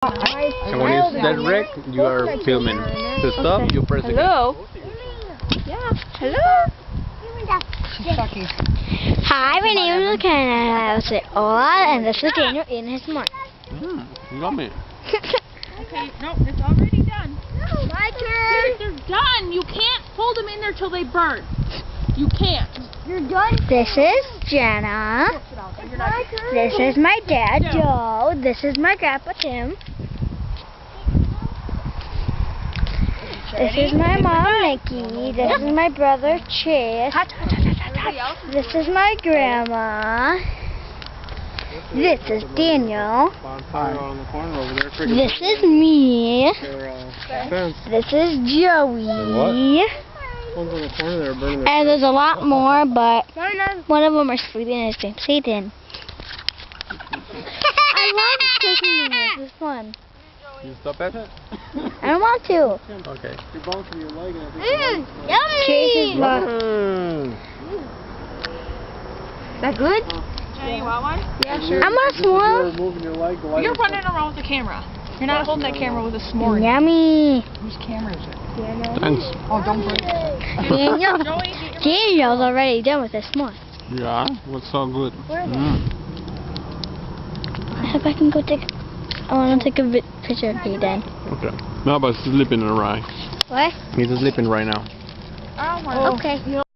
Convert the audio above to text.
And when it's dead red, you are filming. To stop, you press again. Hello? Yeah. Hello? Hi, my name is Kenna. I say hola, and this is Daniel in his mom. Yummy. Okay, no, it's already done. No, my turn. They're done. You can't hold them in there till they burn. You can't. You're done. This is Jenna. This is my dad, Joe. This is my grandpa, Tim. This is my mom, Nikki. This is my brother, Chase. This is my grandma. This is Daniel. This is me. This is Joey. And there's a lot more, but one of them are sleeping and his name's Satan. I love taking this. This is fun. You stop at it? I don't want to. Okay. You're both of your leg, and I think yummy! Chase is Is that good? Jenny, you want one? Yeah, sure. I want s'more. You're running around with the camera. You're not holding that camera with a s'more. Yummy. Whose camera is it? Daniel. Thanks. Oh, don't break it. Daniel's already done with the s'more. Yeah, what's so good? I hope I can go take. I want to take a picture of you then. Okay. No, but sleeping right. What? He's sleeping right now. Okay.